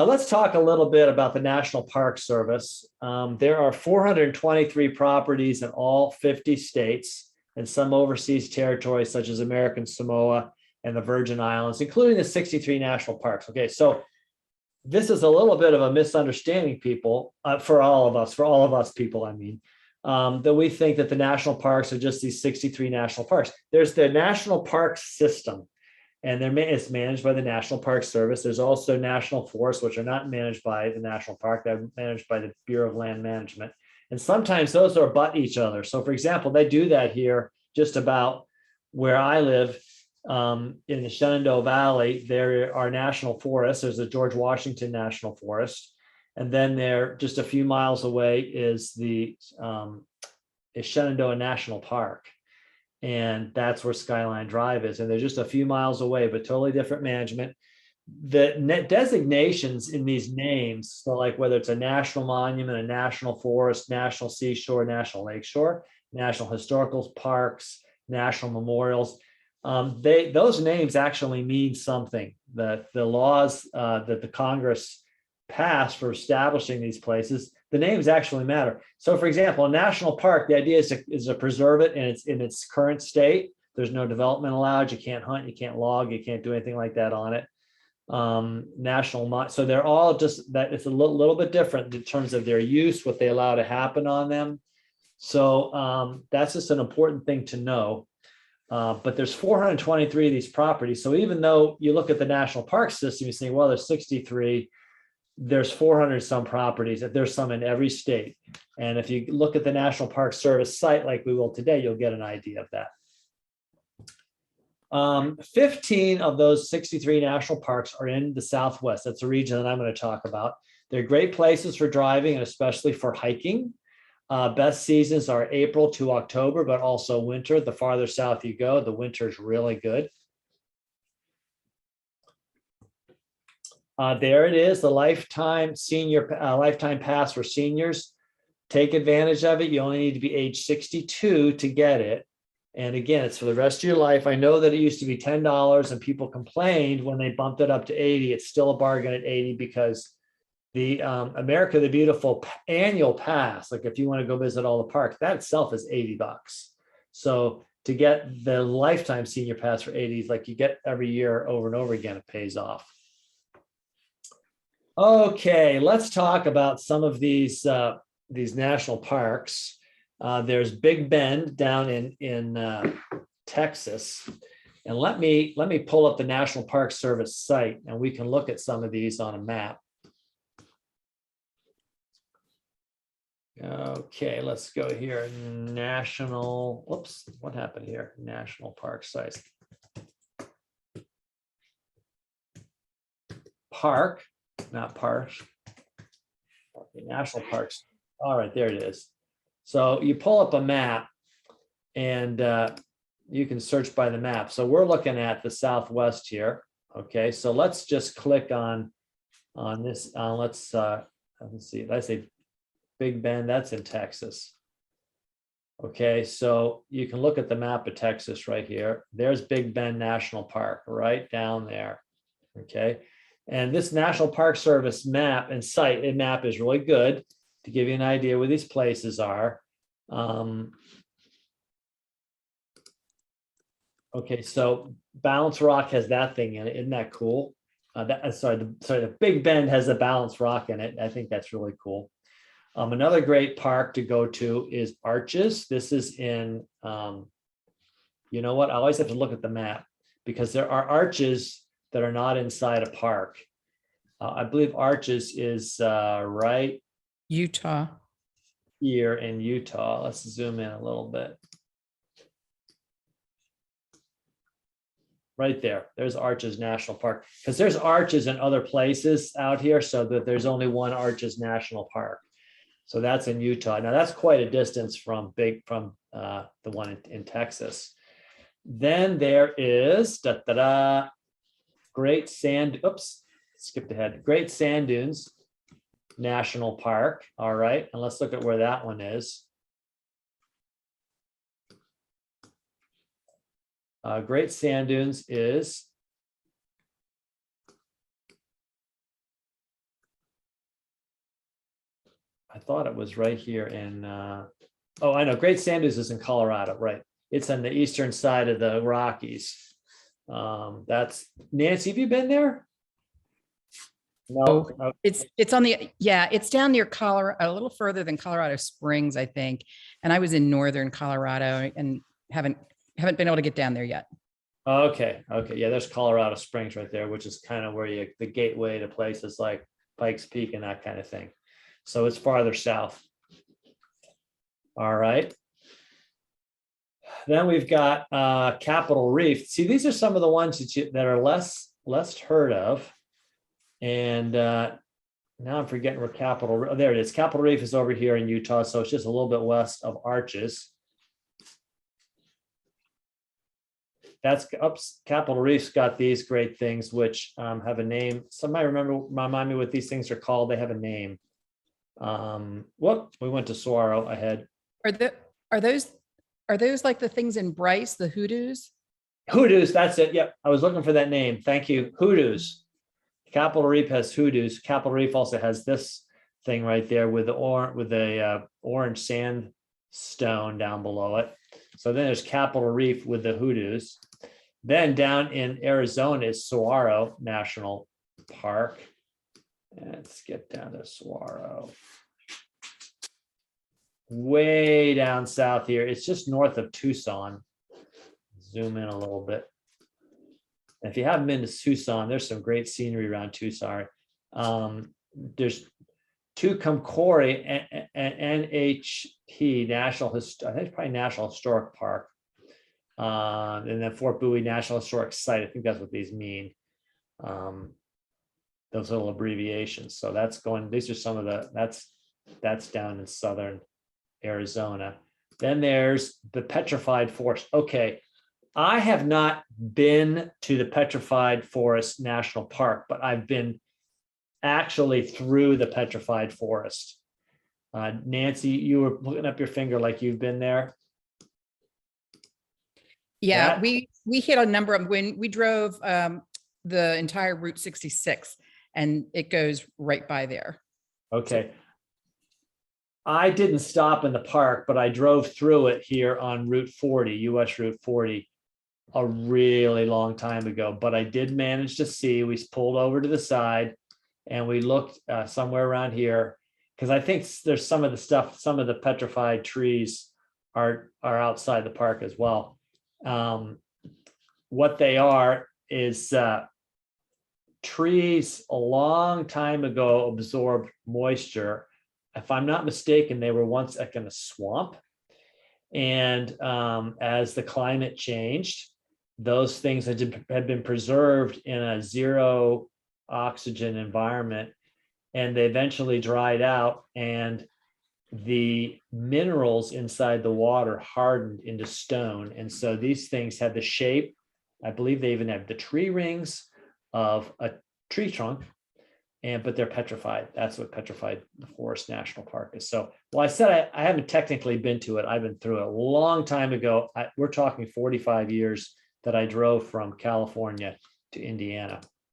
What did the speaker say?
Let's talk a little bit about the National Park Service. There are 423 properties in all 50 states and some overseas territories such as American Samoa and the Virgin Islands, including the 63 national parks. Okay, so this is a little bit of a misunderstanding, people, for all of us people, I mean, that we think that the national parks are just these 63 national parks. There's the National Park System, and it's managed by the National Park Service. There's also national forests, which are not managed by the national park. They're managed by the Bureau of Land Management. And sometimes those are butt each other. So for example, they do that here just about where I live in the Shenandoah Valley. There are national forests. There's the George Washington National Forest. And then there, just a few miles away, is the Shenandoah National Park. And that's where Skyline Drive is. And they're just a few miles away, but totally different management. The net designations in these names, so like whether it's a national monument, a national forest, national seashore, national lakeshore, national historical parks, national memorials, those names actually mean something. That the laws that the Congress passed for establishing these places, the names actually matter. So for example, a national park, the idea is to preserve it in its current state. There's no development allowed. You can't hunt, you can't log, you can't do anything like that on it. So they're all just that. It's a little bit different in terms of their use, what they allow to happen on them. So that's just an important thing to know. But there's 423 of these properties. So even though you look at the national park system, you think, well, there's 63, there's 400 some properties. There's some in every state. And if you look at the National Park Service site, like we will today, you'll get an idea of that. 15 of those 63 national parks are in the Southwest. That's a region that I'm going to talk about. They're great places for driving and especially for hiking. Best seasons are April to October, but also winter. The farther south you go, the winter is really good. There it is, the lifetime pass for seniors. Take advantage of it. You only need to be age 62 to get it. And again, it's for the rest of your life. I know that it used to be $10 and people complained when they bumped it up to 80. It's still a bargain at 80 because the America the Beautiful annual pass, like if you want to go visit all the parks, that itself is $80. So to get the lifetime senior pass for 80, like you get every year over and over again, it pays off. Okay, let's talk about some of these national parks. There's Big Bend down in Texas, and let me pull up the National Park Service site, and we can look at some of these on a map. Okay, let's go here. Whoops, what happened here? National Park sites. Park. Not parks. Okay, national parks. All right, there it is. So you pull up a map and you can search by the map. So we're looking at the Southwest here. Okay, so let's just click on this. Let's see. Let's say Big Bend. That's in Texas. Okay, so you can look at the map of Texas right here. There's Big Bend National Park right down there. Okay. And this National Park Service map and site map is really good to give you an idea where these places are. Okay, so Balance Rock has that thing in it. Isn't that cool? The Big Bend has a Balance Rock in it. I think that's really cool. Another great park to go to is Arches. This is in, you know what? I always have to look at the map because there are arches that are not inside a park. I believe Arches is right Utah. Here in Utah. Let's zoom in a little bit. Right there. There's Arches National Park, because there's arches in other places out here, so that there's only one Arches National Park. So that's in Utah. Now that's quite a distance from the one in Texas. Then there is Great Sand Dunes National Park. All right, and let's look at where that one is. Great Sand Dunes is I thought it was right here in, oh, I know, Great Sand Dunes is in Colorado, right? It's on the eastern side of the Rockies. That's, Nancy, have you been there? No. Oh, it's on the, yeah, it's down near Colorado, a little further than Colorado Springs, I think. And I was in northern Colorado and haven't been able to get down there yet. Okay, okay, yeah, there's Colorado Springs right there, which is kind of where you, the gateway to places like Pikes Peak and that kind of thing. So it's farther south. All right. Then we've got Capitol Reef. See, these are some of the ones that are less heard of. And now I'm forgetting where Capitol, oh, there it is. Capitol Reef is over here in Utah, so it's just a little bit west of Arches. That's ups. Capitol Reef's got these great things, which have a name. Somebody remind me what these things are called. They have a name. Whoop, we went to Saguaro ahead. Are those like the things in Bryce, the hoodoos? Hoodoos, that's it. Yep, I was looking for that name. Thank you. Hoodoos. Capitol Reef has hoodoos. Capitol Reef also has this thing right there with the orange sandstone down below it. So then there's Capitol Reef with the hoodoos. Then down in Arizona is Saguaro National Park. Let's get down to Saguaro. Way down south here. It's just north of Tucson. Zoom in a little bit. And if you haven't been to Tucson, there's some great scenery around Tucson. There's Tucumcari NHP National, I think it's probably National Historic Park. And then Fort Bowie National Historic Site. I think that's what these mean. Those little abbreviations. So that's going, these are some of the, that's down in southern Arizona. Then there's the Petrified Forest. Okay, I have not been to the Petrified Forest National Park, but I've been actually through the Petrified Forest. Nancy, you were looking up your finger like you've been there. Yeah, we hit a number of, when we drove the entire Route 66, and it goes right by there. Okay. I didn't stop in the park, but I drove through it here on Route 40, US Route 40, a really long time ago. But I did manage to see, we pulled over to the side and we looked somewhere around here, because I think there's some of the stuff, some of the petrified trees are outside the park as well. What they are is trees a long time ago absorbed moisture. If I'm not mistaken, they were once like in a swamp. And as the climate changed, those things had been preserved in a zero oxygen environment, and they eventually dried out, and the minerals inside the water hardened into stone. And so these things had the shape, I believe they even have the tree rings of a tree trunk, but they're petrified. That's what Petrified Forest National Park is. So, well, I said I haven't technically been to it. I've been through it a long time ago. We're talking 45 years that I drove from California to Indiana.